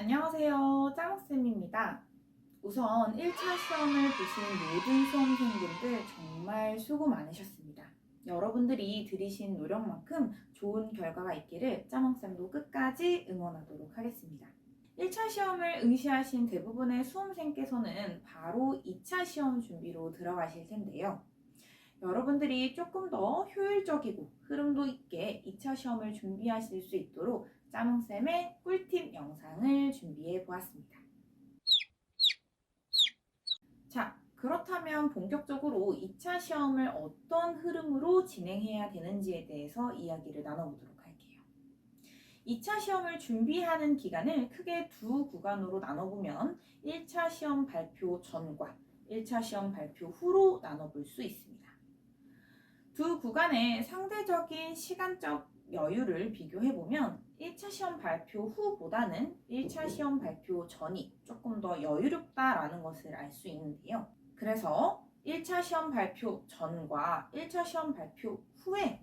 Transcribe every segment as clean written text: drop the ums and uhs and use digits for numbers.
안녕하세요. 짜먹쌤입니다. 우선 1차 시험을 보신 모든 수험생분들 정말 수고 많으셨습니다. 여러분들이 들이신 노력만큼 좋은 결과가 있기를 짜먹쌤도 끝까지 응원하도록 하겠습니다. 1차 시험을 응시하신 대부분의 수험생께서는 바로 2차 시험 준비로 들어가실 텐데요. 여러분들이 조금 더 효율적이고 흐름도 있게 2차 시험을 준비하실 수 있도록 짜몽쌤의 꿀팁 영상을 준비해 보았습니다. 자, 그렇다면 본격적으로 2차 시험을 어떤 흐름으로 진행해야 되는지에 대해서 이야기를 나눠보도록 할게요. 2차 시험을 준비하는 기간을 크게 두 구간으로 나눠보면 1차 시험 발표 전과 1차 시험 발표 후로 나눠볼 수 있습니다. 두 구간의 상대적인 시간적 여유를 비교해보면 1차 시험 발표 후보다는 1차 시험 발표 전이 조금 더 여유롭다라는 것을 알 수 있는데요. 그래서 1차 시험 발표 전과 1차 시험 발표 후에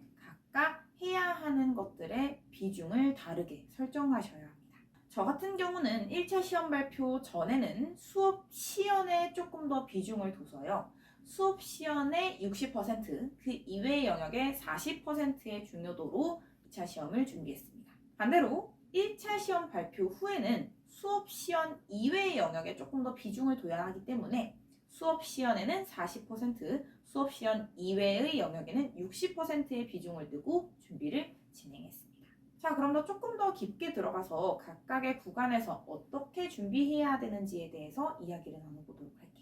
각각 해야 하는 것들의 비중을 다르게 설정하셔야 합니다. 저 같은 경우는 1차 시험 발표 전에는 수업 시연에 조금 더 비중을 둬서요. 수업 시연의 60%, 그 이외의 영역의 40%의 중요도로 2차 시험을 준비했습니다. 반대로 1차 시험 발표 후에는 수업 시연 이외의 영역에 조금 더 비중을 둬야 하기 때문에 수업 시연에는 40%, 수업 시연 이외의 영역에는 60%의 비중을 두고 준비를 진행했습니다. 자, 그럼 조금 더 깊게 들어가서 각각의 구간에서 어떻게 준비해야 되는지에 대해서 이야기를 나눠보도록 할게요.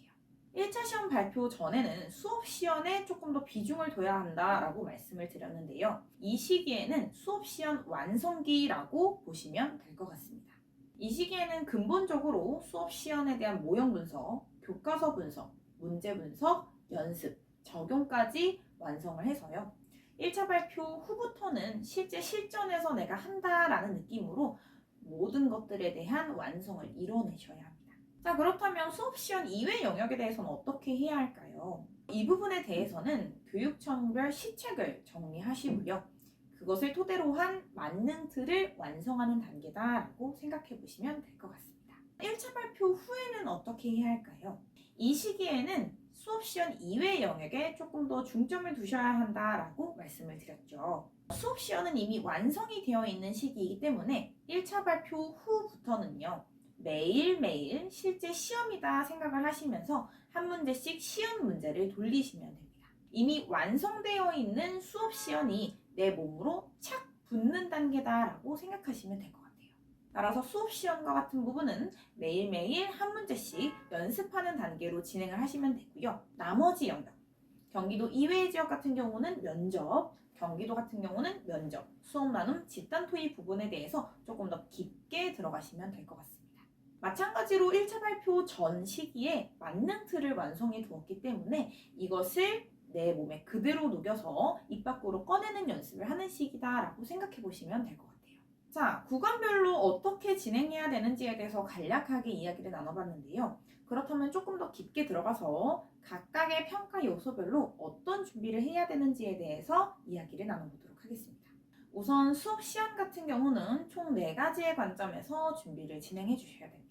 1차 시험 발표 전에는 수업 시연에 조금 더 비중을 둬야 한다라고 말씀을 드렸는데요. 이 시기에는 수업 시연 완성기라고 보시면 될 것 같습니다. 이 시기에는 근본적으로 수업 시연에 대한 모형 분석, 교과서 분석, 문제 분석, 연습, 적용까지 완성을 해서요. 1차 발표 후부터는 실제 실전에서 내가 한다라는 느낌으로 모든 것들에 대한 완성을 이뤄내셔야 합니다. 자, 그렇다면 수업 시연 이외 영역에 대해서는 어떻게 해야 할까요? 이 부분에 대해서는 교육청별 시책을 정리하시고요. 그것을 토대로 한 만능 틀을 완성하는 단계다라고 생각해 보시면 될 것 같습니다. 1차 발표 후에는 어떻게 해야 할까요? 이 시기에는 수업 시연 이외 영역에 조금 더 중점을 두셔야 한다라고 말씀을 드렸죠. 수업 시연은 이미 완성이 되어 있는 시기이기 때문에 1차 발표 후부터는요. 매일매일 실제 시험이다 생각을 하시면서 한 문제씩 시험 문제를 돌리시면 됩니다. 이미 완성되어 있는 수업 시연이 내 몸으로 착 붙는 단계다라고 생각하시면 될 것 같아요. 따라서 수업 시연과 같은 부분은 매일매일 한 문제씩 연습하는 단계로 진행을 하시면 되고요. 나머지 영역, 경기도 이외의 지역 같은 경우는 면접, 경기도 같은 경우는 면접, 수업 나눔, 집단 토의 부분에 대해서 조금 더 깊게 들어가시면 될 것 같습니다. 마찬가지로 1차 발표 전 시기에 만능 틀을 완성해 두었기 때문에 이것을 내 몸에 그대로 녹여서 입 밖으로 꺼내는 연습을 하는 시기다라고 생각해 보시면 될 것 같아요. 자, 구간별로 어떻게 진행해야 되는지에 대해서 간략하게 이야기를 나눠봤는데요. 그렇다면 조금 더 깊게 들어가서 각각의 평가 요소별로 어떤 준비를 해야 되는지에 대해서 이야기를 나눠보도록 하겠습니다. 우선 수업 시연 같은 경우는 총 4가지의 관점에서 준비를 진행해 주셔야 됩니다.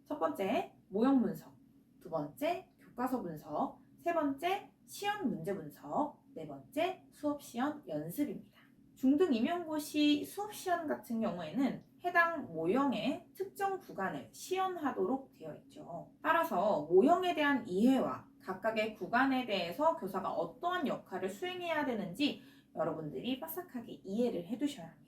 첫 번째, 모형 분석. 두 번째, 교과서 분석. 세 번째, 시연 문제 분석. 네 번째, 수업 시연 연습입니다. 중등 임용고시 수업 시연 같은 경우에는 해당 모형의 특정 구간을 시연하도록 되어 있죠. 따라서 모형에 대한 이해와 각각의 구간에 대해서 교사가 어떠한 역할을 수행해야 되는지 여러분들이 빠삭하게 이해를 해두셔야 합니다.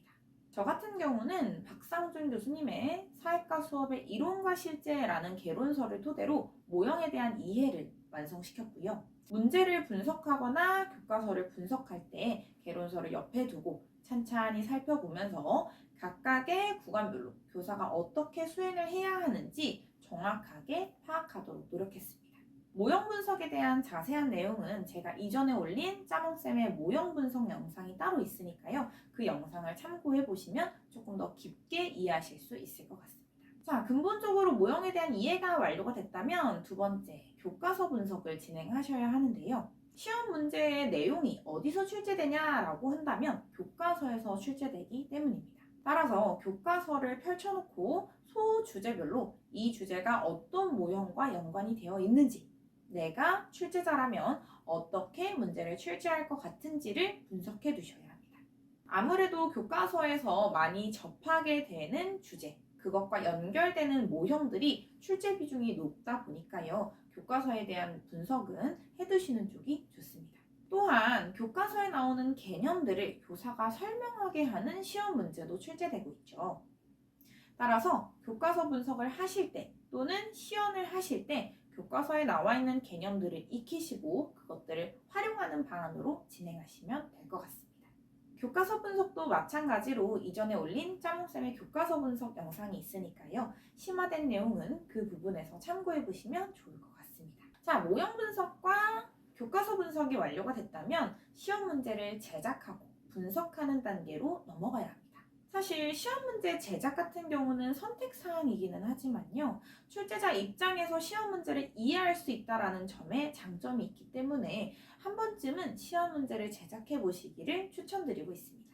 저 같은 경우는 박상준 교수님의 사회과 수업의 이론과 실제라는 개론서를 토대로 모형에 대한 이해를 완성시켰고요. 문제를 분석하거나 교과서를 분석할 때 개론서를 옆에 두고 찬찬히 살펴보면서 각각의 구간별로 교사가 어떻게 수행을 해야 하는지 정확하게 파악하도록 노력했습니다. 모형 분석에 대한 자세한 내용은 제가 이전에 올린 짜몽쌤의 모형 분석 영상이 따로 있으니까요. 그 영상을 참고해 보시면 조금 더 깊게 이해하실 수 있을 것 같습니다. 자, 근본적으로 모형에 대한 이해가 완료가 됐다면 두 번째, 교과서 분석을 진행하셔야 하는데요. 시험 문제의 내용이 어디서 출제되냐라고 한다면 교과서에서 출제되기 때문입니다. 따라서 교과서를 펼쳐놓고 소주제별로 이 주제가 어떤 모형과 연관이 되어 있는지, 내가 출제자라면 어떻게 문제를 출제할 것 같은지를 분석해 두셔야 합니다. 아무래도 교과서에서 많이 접하게 되는 주제, 그것과 연결되는 모형들이 출제 비중이 높다 보니까요. 교과서에 대한 분석은 해두시는 쪽이 좋습니다. 또한 교과서에 나오는 개념들을 교사가 설명하게 하는 시험 문제도 출제되고 있죠. 따라서 교과서 분석을 하실 때 또는 시연을 하실 때 교과서에 나와 있는 개념들을 익히시고 그것들을 활용하는 방안으로 진행하시면 될 것 같습니다. 교과서 분석도 마찬가지로 이전에 올린 짜몽쌤의 교과서 분석 영상이 있으니까요. 심화된 내용은 그 부분에서 참고해 보시면 좋을 것 같습니다. 자, 모형 분석과 교과서 분석이 완료가 됐다면 시험 문제를 제작하고 분석하는 단계로 넘어가야 합니다. 사실 시험 문제 제작 같은 경우는 선택사항이기는 하지만요. 출제자 입장에서 시험 문제를 이해할 수 있다는 점에 장점이 있기 때문에 한 번쯤은 시험 문제를 제작해 보시기를 추천드리고 있습니다.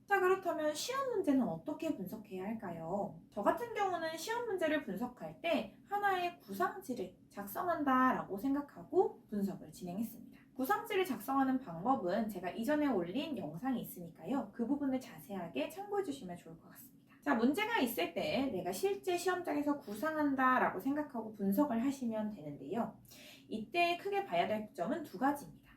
자, 그렇다면 시험 문제는 어떻게 분석해야 할까요? 저 같은 경우는 시험 문제를 분석할 때 하나의 구상지를 작성한다라고 생각하고 분석을 진행했습니다. 구상지를 작성하는 방법은 제가 이전에 올린 영상이 있으니까요. 그 부분을 자세하게 참고해 주시면 좋을 것 같습니다. 자, 문제가 있을 때 내가 실제 시험장에서 구상한다라고 생각하고 분석을 하시면 되는데요. 이때 크게 봐야 될 점은 두 가지입니다.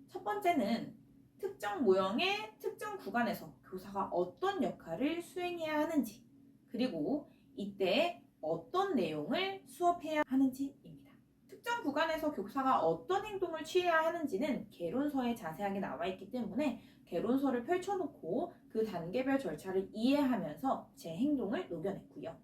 첫 번째는 특정 모형의 특정 구간에서 교사가 어떤 역할을 수행해야 하는지, 그리고 이때 어떤 내용을 수업해야 하는지입니다. 특정 구간에서 교사가 어떤 행동을 취해야 하는지는 개론서에 자세하게 나와 있기 때문에 개론서를 펼쳐놓고 그 단계별 절차를 이해하면서 제 행동을 녹여냈고요.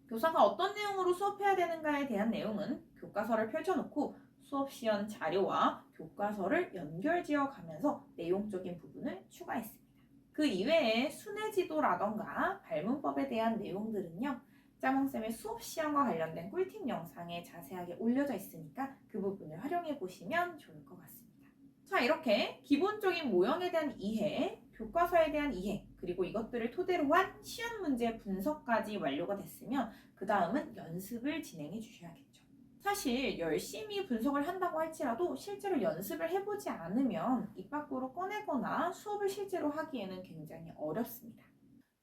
교사가 어떤 내용으로 수업해야 되는가에 대한 내용은 교과서를 펼쳐놓고 수업 시연 자료와 교과서를 연결지어 가면서 내용적인 부분을 추가했습니다. 그 이외에 순회지도라던가 발문법에 대한 내용들은요. 짜몽쌤의 수업 시연과 관련된 꿀팁 영상에 자세하게 올려져 있으니까 그 부분을 활용해 보시면 좋을 것 같습니다. 자, 이렇게 기본적인 모형에 대한 이해, 교과서에 대한 이해, 그리고 이것들을 토대로 한 시연 문제 분석까지 완료가 됐으면 그 다음은 연습을 진행해 주셔야겠죠. 사실 열심히 분석을 한다고 할지라도 실제로 연습을 해보지 않으면 입 밖으로 꺼내거나 수업을 실제로 하기에는 굉장히 어렵습니다.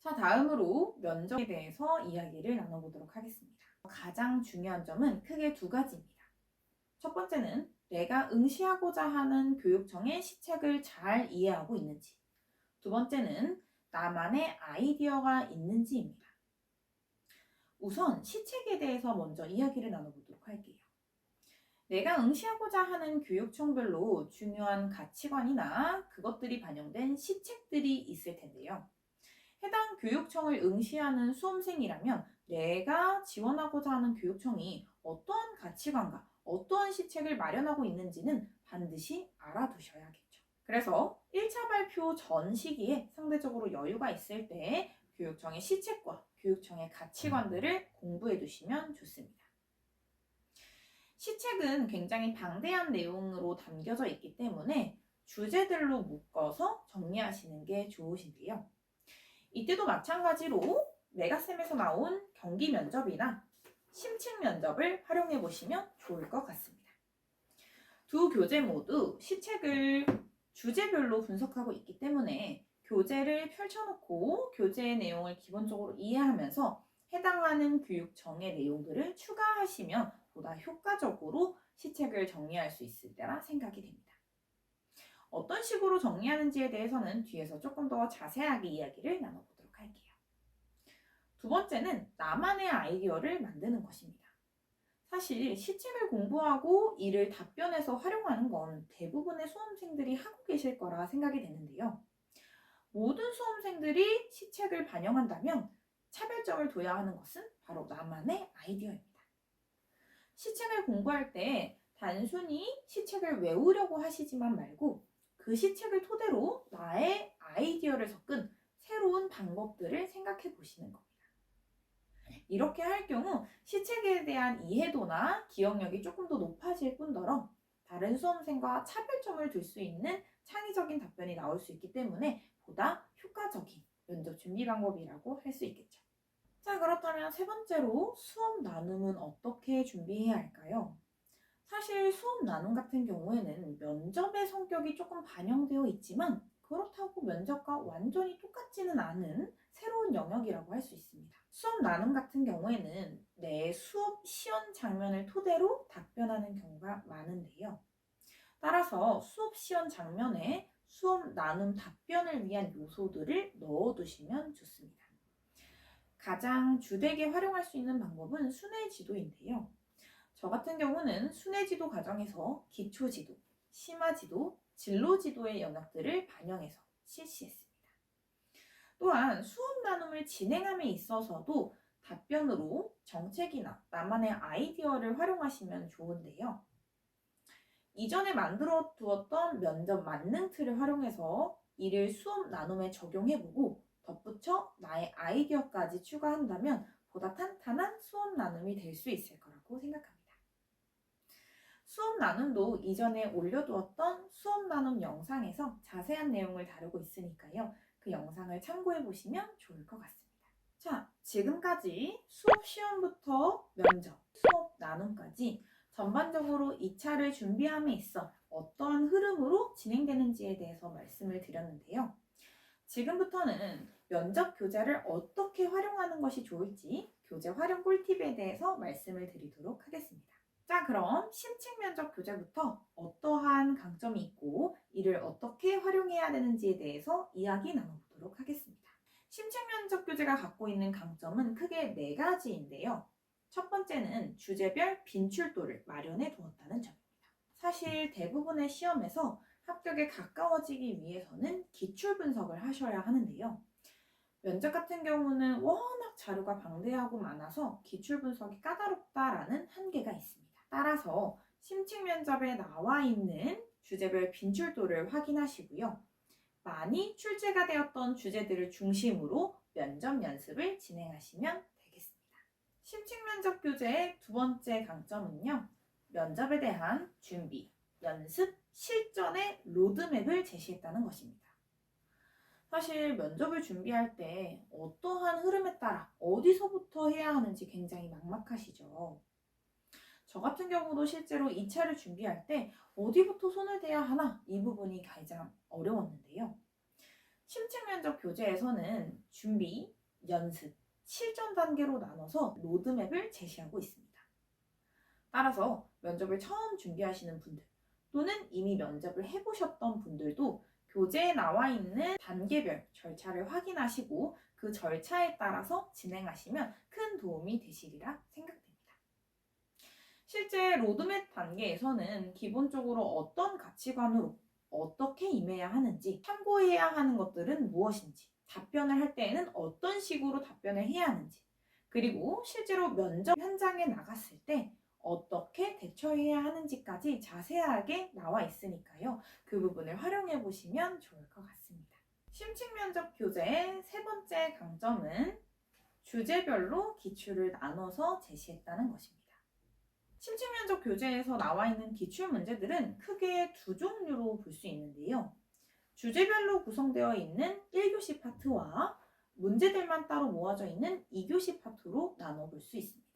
자, 다음으로 면접에 대해서 이야기를 나눠보도록 하겠습니다. 가장 중요한 점은 크게 두 가지입니다. 첫 번째는 내가 응시하고자 하는 교육청의 시책을 잘 이해하고 있는지, 두 번째는 나만의 아이디어가 있는지입니다. 우선 시책에 대해서 먼저 이야기를 나눠보도록 할게요. 내가 응시하고자 하는 교육청별로 중요한 가치관이나 그것들이 반영된 시책들이 있을 텐데요. 해당 교육청을 응시하는 수험생이라면 내가 지원하고자 하는 교육청이 어떠한 가치관과 어떠한 시책을 마련하고 있는지는 반드시 알아두셔야겠죠. 그래서 1차 발표 전 시기에 상대적으로 여유가 있을 때 교육청의 시책과 교육청의 가치관들을 공부해 두시면 좋습니다. 시책은 굉장히 방대한 내용으로 담겨져 있기 때문에 주제들로 묶어서 정리하시는 게 좋으신데요. 이때도 마찬가지로 메가쌤에서 나온 경기 면접이나 심층 면접을 활용해 보시면 좋을 것 같습니다. 두 교재 모두 시책을 주제별로 분석하고 있기 때문에 교재를 펼쳐놓고 교재의 내용을 기본적으로 이해하면서 해당하는 교육청의 내용들을 추가하시면 보다 효과적으로 시책을 정리할 수 있을 때라 생각이 됩니다. 어떤 식으로 정리하는지에 대해서는 뒤에서 조금 더 자세하게 이야기를 나눠보도록 할게요. 두 번째는 나만의 아이디어를 만드는 것입니다. 사실 시책을 공부하고 이를 답변해서 활용하는 건 대부분의 수험생들이 하고 계실 거라 생각이 되는데요. 모든 수험생들이 시책을 반영한다면 차별점을 둬야 하는 것은 바로 나만의 아이디어입니다. 시책을 공부할 때 단순히 시책을 외우려고 하시지만 말고 그 시책을 토대로 나의 아이디어를 섞은 새로운 방법들을 생각해 보시는 겁니다. 이렇게 할 경우 시책에 대한 이해도나 기억력이 조금 더 높아질 뿐더러 다른 수험생과 차별점을 둘 수 있는 창의적인 답변이 나올 수 있기 때문에 보다 효과적인 면접 준비 방법이라고 할 수 있겠죠. 자, 그렇다면 세 번째로 수업 나눔은 어떻게 준비해야 할까요? 사실 수업 나눔 같은 경우에는 면접의 성격이 조금 반영되어 있지만 그렇다고 면접과 완전히 똑같지는 않은 새로운 영역이라고 할 수 있습니다. 수업 나눔 같은 경우에는 내 수업 시연 장면을 토대로 답변하는 경우가 많은데요. 따라서 수업 시연 장면에 수업 나눔 답변을 위한 요소들을 넣어두시면 좋습니다. 가장 주되게 활용할 수 있는 방법은 순회지도인데요. 저 같은 경우는 순회지도 과정에서 기초지도, 심화지도, 진로지도의 영역들을 반영해서 실시했습니다. 또한 수업 나눔을 진행함에 있어서도 답변으로 정책이나 나만의 아이디어를 활용하시면 좋은데요. 이전에 만들어 두었던 면접 만능 틀을 활용해서 이를 수업 나눔에 적용해보고 덧붙여 나의 아이디어까지 추가한다면 보다 탄탄한 수업 나눔이 될 수 있을 거라고 생각합니다. 수업 나눔도 이전에 올려두었던 수업 나눔 영상에서 자세한 내용을 다루고 있으니까요. 그 영상을 참고해 보시면 좋을 것 같습니다. 자, 지금까지 수업 시험부터 면접, 수업 나눔까지 전반적으로 2차를 준비함에 있어 어떠한 흐름으로 진행되는지에 대해서 말씀을 드렸는데요. 지금부터는 면접 교재를 어떻게 활용하는 것이 좋을지 교재 활용 꿀팁에 대해서 말씀을 드리도록 하겠습니다. 자, 그럼 심층 면접 교재부터 어떠한 강점이 있고 이를 어떻게 활용해야 되는지에 대해서 이야기 나눠보도록 하겠습니다. 심층 면접 교재가 갖고 있는 강점은 크게 4가지인데요. 첫 번째는 주제별 빈출도를 마련해 두었다는 점입니다. 사실 대부분의 시험에서 합격에 가까워지기 위해서는 기출 분석을 하셔야 하는데요. 면접 같은 경우는 워낙 자료가 방대하고 많아서 기출 분석이 까다롭다라는 한계가 있습니다. 따라서 심층 면접에 나와 있는 주제별 빈출도를 확인하시고요. 많이 출제가 되었던 주제들을 중심으로 면접 연습을 진행하시면 되겠습니다. 심층 면접 교재의 두 번째 강점은요. 면접에 대한 준비, 연습, 실전의 로드맵을 제시했다는 것입니다. 사실 면접을 준비할 때 어떠한 흐름에 따라 어디서부터 해야 하는지 굉장히 막막하시죠. 저 같은 경우도 실제로 2차를 준비할 때 어디부터 손을 대야 하나 이 부분이 가장 어려웠는데요. 심층 면접 교재에서는 준비, 연습, 실전 단계로 나눠서 로드맵을 제시하고 있습니다. 따라서 면접을 처음 준비하시는 분들 또는 이미 면접을 해보셨던 분들도 교재에 나와 있는 단계별 절차를 확인하시고 그 절차에 따라서 진행하시면 큰 도움이 되시리라 생각됩니다. 실제 로드맵 단계에서는 기본적으로 어떤 가치관으로 어떻게 임해야 하는지, 참고해야 하는 것들은 무엇인지, 답변을 할 때에는 어떤 식으로 답변을 해야 하는지, 그리고 실제로 면접 현장에 나갔을 때 어떻게 대처해야 하는지까지 자세하게 나와 있으니까요. 그 부분을 활용해 보시면 좋을 것 같습니다. 심층 면접 교재의 세 번째 강점은 주제별로 기출을 나눠서 제시했다는 것입니다. 심층 면접 교재에서 나와 있는 기출 문제들은 크게 두 종류로 볼 수 있는데요. 주제별로 구성되어 있는 1교시 파트와 문제들만 따로 모아져 있는 2교시 파트로 나눠볼 수 있습니다.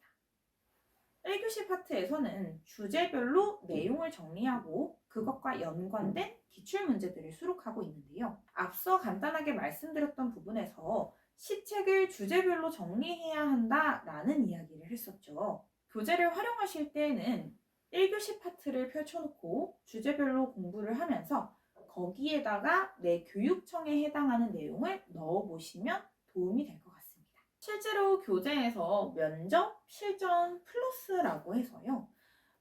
1교시 파트에서는 주제별로 내용을 정리하고 그것과 연관된 기출 문제들을 수록하고 있는데요. 앞서 간단하게 말씀드렸던 부분에서 시책을 주제별로 정리해야 한다라는 이야기를 했었죠. 교재를 활용하실 때에는 1교시 파트를 펼쳐놓고 주제별로 공부를 하면서 거기에다가 내 교육청에 해당하는 내용을 넣어보시면 도움이 될 것 같습니다. 실제로 교재에서 면접, 실전 플러스라고 해서요.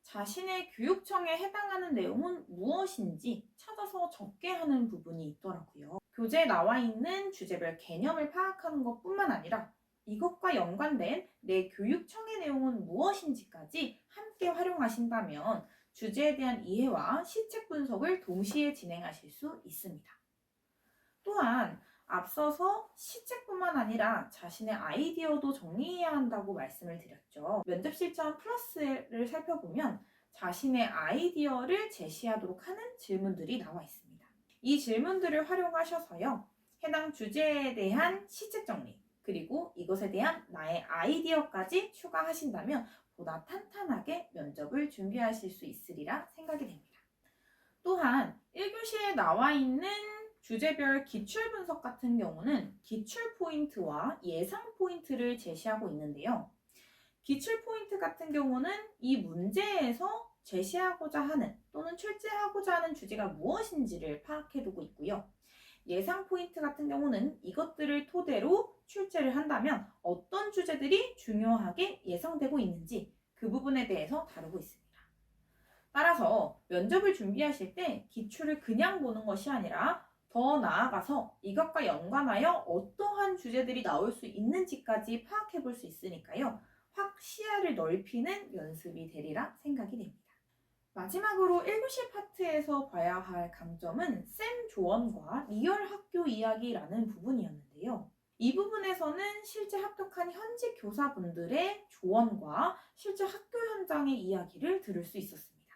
자신의 교육청에 해당하는 내용은 무엇인지 찾아서 적게 하는 부분이 있더라고요. 교재에 나와 있는 주제별 개념을 파악하는 것뿐만 아니라 이것과 연관된 내 교육청의 내용은 무엇인지까지 함께 활용하신다면 주제에 대한 이해와 시책 분석을 동시에 진행하실 수 있습니다. 또한 앞서서 시책뿐만 아니라 자신의 아이디어도 정리해야 한다고 말씀을 드렸죠. 면접 실전 플러스를 살펴보면 자신의 아이디어를 제시하도록 하는 질문들이 나와 있습니다. 이 질문들을 활용하셔서요. 해당 주제에 대한 시책 정리, 그리고 이것에 대한 나의 아이디어까지 추가하신다면 보다 탄탄하게 면접을 준비하실 수 있으리라 생각이 됩니다. 또한 1교시에 나와 있는 주제별 기출 분석 같은 경우는 기출 포인트와 예상 포인트를 제시하고 있는데요. 기출 포인트 같은 경우는 이 문제에서 제시하고자 하는 또는 출제하고자 하는 주제가 무엇인지를 파악해두고 있고요. 예상 포인트 같은 경우는 이것들을 토대로 출제를 한다면 어떤 주제들이 중요하게 예상되고 있는지 그 부분에 대해서 다루고 있습니다. 따라서 면접을 준비하실 때 기출을 그냥 보는 것이 아니라 더 나아가서 이것과 연관하여 어떠한 주제들이 나올 수 있는지까지 파악해 볼 수 있으니까요. 확 시야를 넓히는 연습이 되리라 생각이 됩니다. 마지막으로 1교시 파트에서 봐야 할 강점은 쌤 조언과 리얼 학교 이야기라는 부분이었는데요. 이 부분에서는 실제 합격한 현직 교사분들의 조언과 실제 학교 현장의 이야기를 들을 수 있었습니다.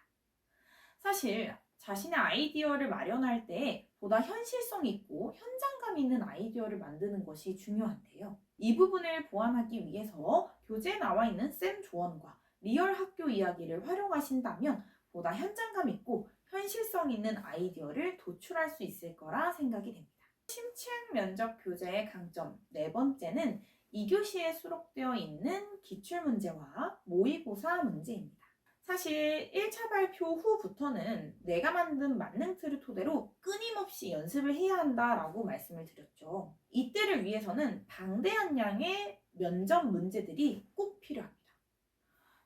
사실 자신의 아이디어를 마련할 때 보다 현실성 있고 현장감 있는 아이디어를 만드는 것이 중요한데요. 이 부분을 보완하기 위해서 교재에 나와 있는 쌤 조언과 리얼 학교 이야기를 활용하신다면 보다 현장감 있고 현실성 있는 아이디어를 도출할 수 있을 거라 생각이 됩니다. 심층 면접 교재의 강점 네 번째는 2교시에 수록되어 있는 기출문제와 모의고사 문제입니다. 사실 1차 발표 후부터는 내가 만든 만능 틀을 토대로 끊임없이 연습을 해야 한다라고 말씀을 드렸죠. 이때를 위해서는 방대한 양의 면접 문제들이 꼭 필요합니다.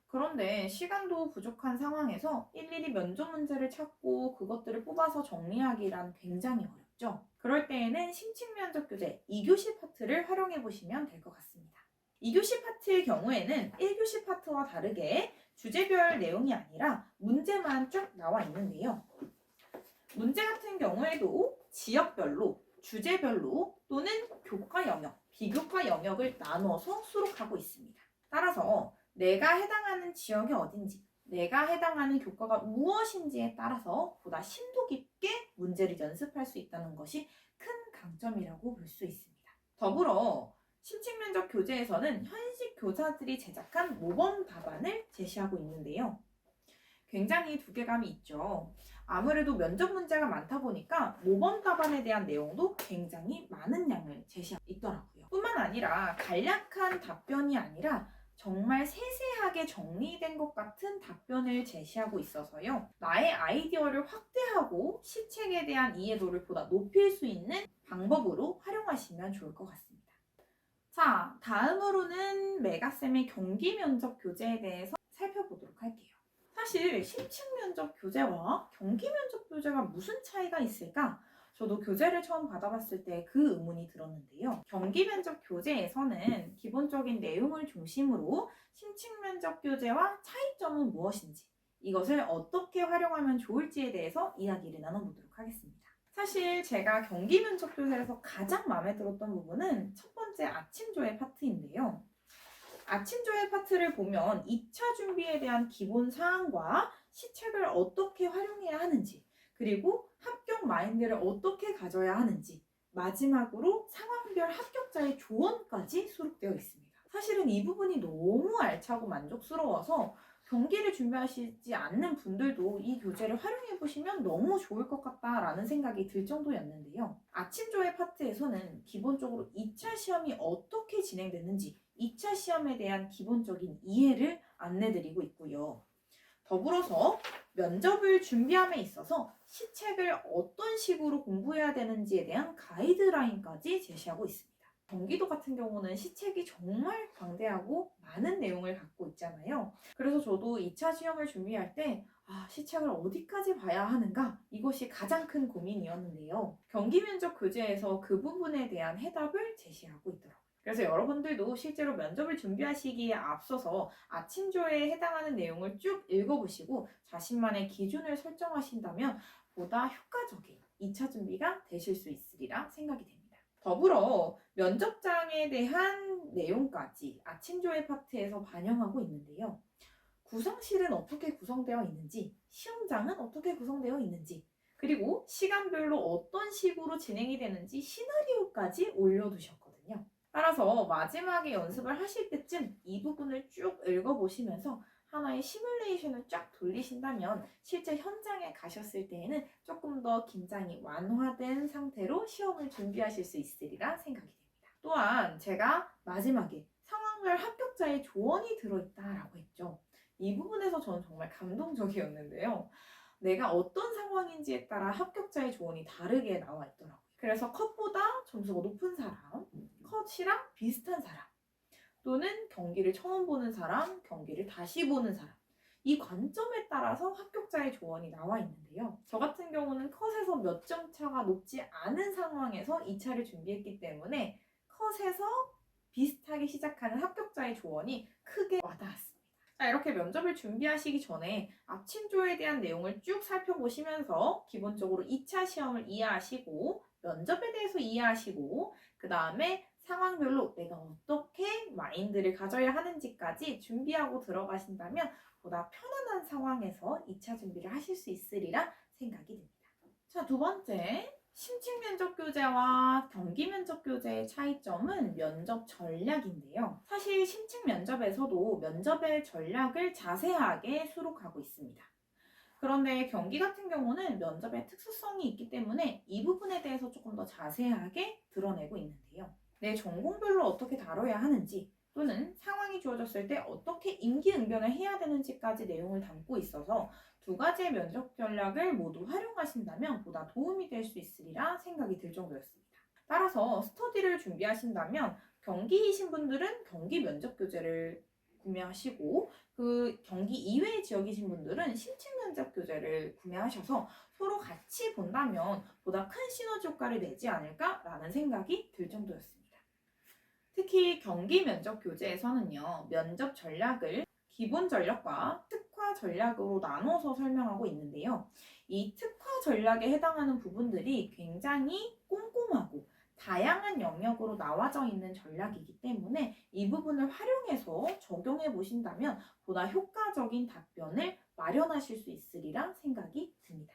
그런데 시간도 부족한 상황에서 일일이 면접 문제를 찾고 그것들을 뽑아서 정리하기란 굉장히 어렵죠. 그럴 때에는 심층 면접 교재 2교시 파트를 활용해 보시면 될 것 같습니다. 2교시 파트의 경우에는 1교시 파트와 다르게 주제별 내용이 아니라 문제만 쭉 나와 있는데요. 문제 같은 경우에도 지역별로, 주제별로 또는 교과 영역, 비교과 영역을 나눠서 수록하고 있습니다. 따라서 내가 해당하는 지역이 어딘지, 내가 해당하는 교과가 무엇인지에 따라서 보다 심도 깊게 문제를 연습할 수 있다는 것이 큰 강점이라고 볼 수 있습니다. 더불어 심층 면접 교재에서는 현직 교사들이 제작한 모범 답안을 제시하고 있는데요. 굉장히 두께감이 있죠. 아무래도 면접 문제가 많다 보니까 모범 답안에 대한 내용도 굉장히 많은 양을 제시하고 있더라고요. 뿐만 아니라 간략한 답변이 아니라 정말 세세하게 정리된 것 같은 답변을 제시하고 있어서요. 나의 아이디어를 확대하고 시책에 대한 이해도를 보다 높일 수 있는 방법으로 활용하시면 좋을 것 같습니다. 자, 다음으로는 메가쌤의 경기 면접 교재에 대해서 살펴보도록 할게요. 사실 심층 면접 교재와 경기 면접 교재가 무슨 차이가 있을까? 저도 교재를 처음 받아봤을 때 그 의문이 들었는데요. 경기 면접 교재에서는 기본적인 내용을 중심으로 심층 면접 교재와 차이점은 무엇인지, 이것을 어떻게 활용하면 좋을지에 대해서 이야기를 나눠보도록 하겠습니다. 사실 제가 경기 면접 교재에서 가장 마음에 들었던 부분은 첫 번째 아침 조회 파트인데요. 아침 조회 파트를 보면 2차 준비에 대한 기본 사항과 시책을 어떻게 활용해야 하는지, 그리고 합격 마인드를 어떻게 가져야 하는지, 마지막으로 상황별 합격자의 조언까지 수록되어 있습니다. 사실은 이 부분이 너무 알차고 만족스러워서 경기를 준비하시지 않는 분들도 이 교재를 활용해 보시면 너무 좋을 것 같다라는 생각이 들 정도였는데요. 아침 조회 파트에서는 기본적으로 2차 시험이 어떻게 진행됐는지 2차 시험에 대한 기본적인 이해를 안내드리고 있고요. 더불어서 면접을 준비함에 있어서 시책을 어떤 식으로 공부해야 되는지에 대한 가이드라인까지 제시하고 있습니다. 경기도 같은 경우는 시책이 정말 방대하고 많은 내용을 갖고 있잖아요. 그래서 저도 2차 시험을 준비할 때 시책을 어디까지 봐야 하는가? 이것이 가장 큰 고민이었는데요. 경기 면접 교재에서 그 부분에 대한 해답을 제시하고 있더라고요. 그래서 여러분들도 실제로 면접을 준비하시기에 앞서서 아침 조회에 해당하는 내용을 쭉 읽어보시고 자신만의 기준을 설정하신다면 보다 효과적인 2차 준비가 되실 수 있으리라 생각이 됩니다. 더불어 면접장에 대한 내용까지 아침 조회 파트에서 반영하고 있는데요. 구성실은 어떻게 구성되어 있는지, 시험장은 어떻게 구성되어 있는지, 그리고 시간별로 어떤 식으로 진행이 되는지 시나리오까지 올려두셨거든요. 따라서 마지막에 연습을 하실 때쯤 이 부분을 쭉 읽어보시면서 하나의 시뮬레이션을 쫙 돌리신다면 실제 현장에 가셨을 때에는 조금 더 긴장이 완화된 상태로 시험을 준비하실 수 있으리라 생각이 됩니다. 또한 제가 마지막에 상황별 합격자의 조언이 들어있다라고 했죠. 이 부분에서 저는 정말 감동적이었는데요. 내가 어떤 상황인지에 따라 합격자의 조언이 다르게 나와 있더라고요. 그래서 컷보다 점수가 높은 사람, 컷이랑 비슷한 사람, 또는 경기를 처음 보는 사람, 경기를 다시 보는 사람, 이 관점에 따라서 합격자의 조언이 나와 있는데요. 저 같은 경우는 컷에서 몇 점 차가 높지 않은 상황에서 2차를 준비했기 때문에 컷에서 비슷하게 시작하는 합격자의 조언이 크게 와닿았습니다. 자, 이렇게 면접을 준비하시기 전에 앞침조에 대한 내용을 쭉 살펴보시면서 기본적으로 2차 시험을 이해하시고 면접에 대해서 이해하시고 그 다음에 상황별로 내가 어떻게 마인드를 가져야 하는지까지 준비하고 들어가신다면 보다 편안한 상황에서 2차 준비를 하실 수 있으리라 생각이 듭니다. 자, 두 번째, 심층 면접 교재와 경기 면접 교재의 차이점은 면접 전략인데요. 사실 심층 면접에서도 면접의 전략을 자세하게 수록하고 있습니다. 그런데 경기 같은 경우는 면접의 특수성이 있기 때문에 이 부분에 대해서 조금 더 자세하게 드러내고 있는데요. 내 전공별로 어떻게 다뤄야 하는지 또는 상황이 주어졌을 때 어떻게 임기응변을 해야 되는지까지 내용을 담고 있어서 두 가지의 면접 전략을 모두 활용하신다면 보다 도움이 될 수 있으리라 생각이 들 정도였습니다. 따라서 스터디를 준비하신다면 경기이신 분들은 경기 면접 교재를 구매하시고 그 경기 이외의 지역이신 분들은 심층 면접 교재를 구매하셔서 서로 같이 본다면 보다 큰 시너지 효과를 내지 않을까라는 생각이 들 정도였습니다. 특히 경기 면접 교재에서는요, 면접 전략을 기본 전략과 특화 전략으로 나눠서 설명하고 있는데요. 이 특화 전략에 해당하는 부분들이 굉장히 꼼꼼하고 다양한 영역으로 나와져 있는 전략이기 때문에 이 부분을 활용해서 적용해 보신다면 보다 효과적인 답변을 마련하실 수 있으리라 생각이 듭니다.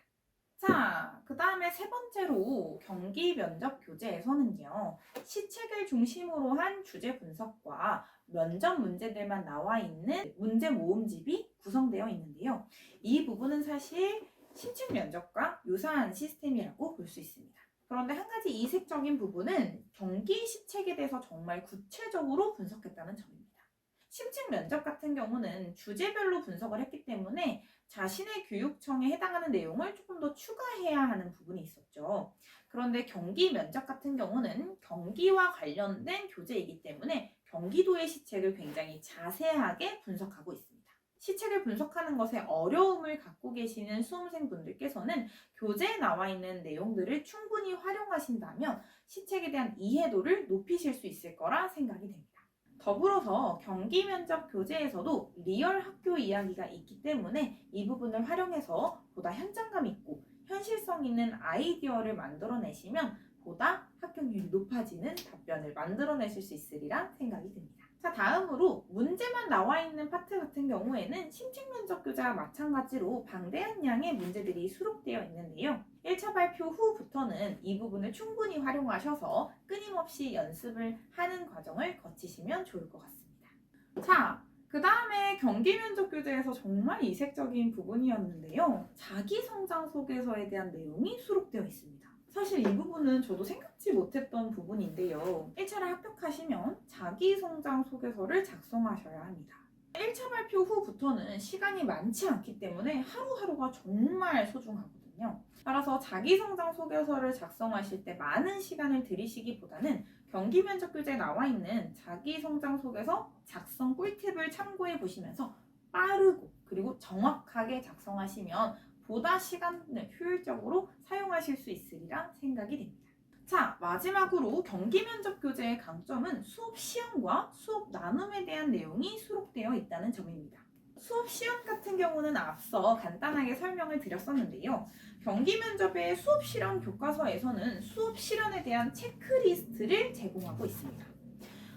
자, 그 다음에 세 번째로 경기 면접 교재에서는요, 시책을 중심으로 한 주제 분석과 면접 문제들만 나와 있는 문제 모음집이 구성되어 있는데요. 이 부분은 사실 심층 면접과 유사한 시스템이라고 볼 수 있습니다. 그런데 한 가지 이색적인 부분은 경기 시책에 대해서 정말 구체적으로 분석했다는 점입니다. 심층 면접 같은 경우는 주제별로 분석을 했기 때문에 자신의 교육청에 해당하는 내용을 조금 더 추가해야 하는 부분이 있었죠. 그런데 경기 면접 같은 경우는 경기와 관련된 교재이기 때문에 경기도의 시책을 굉장히 자세하게 분석하고 있습니다. 시책을 분석하는 것에 어려움을 갖고 계시는 수험생분들께서는 교재에 나와 있는 내용들을 충분히 활용하신다면 시책에 대한 이해도를 높이실 수 있을 거라 생각이 됩니다. 더불어서 경기 면접 교재에서도 리얼 학교 이야기가 있기 때문에 이 부분을 활용해서 보다 현장감 있고 현실성 있는 아이디어를 만들어내시면 보다 합격률이 높아지는 답변을 만들어내실 수 있으리라 생각이 듭니다. 자, 다음으로 문제만 나와 있는 파트 같은 경우에는 심층 면접 교재와 마찬가지로 방대한 양의 문제들이 수록되어 있는데요. 1차 발표 후부터는 이 부분을 충분히 활용하셔서 끊임없이 연습을 하는 과정을 거치시면 좋을 것 같습니다. 자, 그 다음에 경기 면접 교재에서 정말 이색적인 부분이었는데요. 자기성장 소개서에 대한 내용이 수록되어 있습니다. 사실 이 부분은 저도 생각지 못했던 부분인데요. 1차를 합격하시면 자기성장 소개서를 작성하셔야 합니다. 1차 발표 후부터는 시간이 많지 않기 때문에 하루하루가 정말 소중하거든요. 따라서 자기성장 소개서를 작성하실 때 많은 시간을 들이시기보다는 경기 면접 교재에 나와 있는 자기성장 소개서 작성 꿀팁을 참고해 보시면서 빠르고 그리고 정확하게 작성하시면 보다 시간을 효율적으로 사용하실 수 있으리라 생각이 됩니다. 자, 마지막으로 경기 면접 교재의 강점은 수업 시험과 수업 나눔에 대한 내용이 수록되어 있다는 점입니다. 수업 시험 같은 경우는 앞서 간단하게 설명을 드렸었는데요. 경기 면접의 수업 실현 교과서에서는 수업 실현에 대한 체크리스트를 제공하고 있습니다.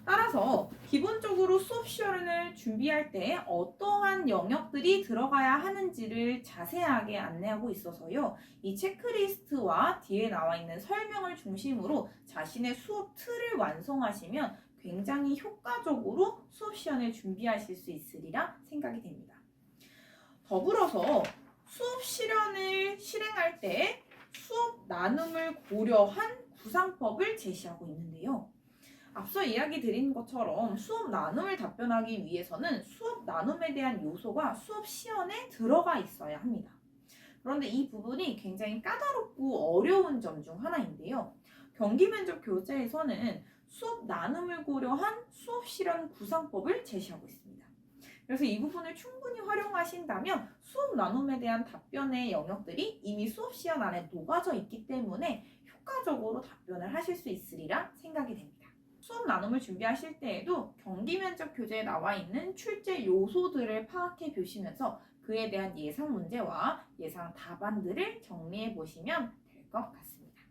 따라서 기본적으로 수업 시간을 준비할 때 어떠한 영역들이 들어가야 하는지를 자세하게 안내하고 있어서요. 이 체크리스트와 뒤에 나와 있는 설명을 중심으로 자신의 수업 틀을 완성하시면 굉장히 효과적으로 수업 시간을 준비하실 수 있으리라 생각이 됩니다. 더불어서 수업 실현을 실행할 때 수업 나눔을 고려한 구상법을 제시하고 있는데요. 앞서 이야기 드린 것처럼 수업 나눔을 답변하기 위해서는 수업 나눔에 대한 요소가 수업 시연에 들어가 있어야 합니다. 그런데 이 부분이 굉장히 까다롭고 어려운 점 중 하나인데요. 경기면접 교재에서는 수업 나눔을 고려한 수업 실현 구상법을 제시하고 있습니다. 그래서 이 부분을 충분히 활용하신다면 수업 나눔에 대한 답변의 영역들이 이미 수업 시연 안에 녹아져 있기 때문에 효과적으로 답변을 하실 수 있으리라 생각이 됩니다. 수업 나눔을 준비하실 때에도 경기면접 교재에 나와 있는 출제 요소들을 파악해 보시면서 그에 대한 예상 문제와 예상 답안들을 정리해 보시면 될 것 같습니다.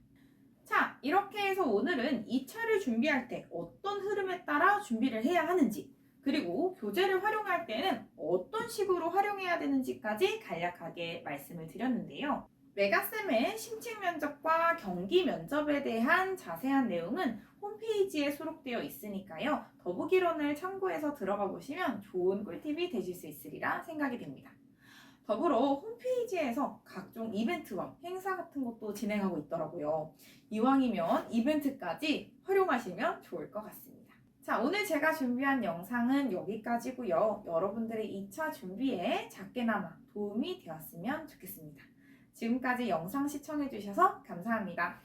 자, 이렇게 해서 오늘은 2차를 준비할 때 어떤 흐름에 따라 준비를 해야 하는지, 그리고 교재를 활용할 때는 어떤 식으로 활용해야 되는지까지 간략하게 말씀을 드렸는데요. 메가쌤의 심층 면접과 경기 면접에 대한 자세한 내용은 홈페이지에 수록되어 있으니까요. 더보기론을 참고해서 들어가 보시면 좋은 꿀팁이 되실 수 있으리라 생각이 됩니다. 더불어 홈페이지에서 각종 이벤트와 행사 같은 것도 진행하고 있더라고요. 이왕이면 이벤트까지 활용하시면 좋을 것 같습니다. 자, 오늘 제가 준비한 영상은 여기까지고요. 여러분들의 2차 준비에 작게나마 도움이 되었으면 좋겠습니다. 지금까지 영상 시청해주셔서 감사합니다.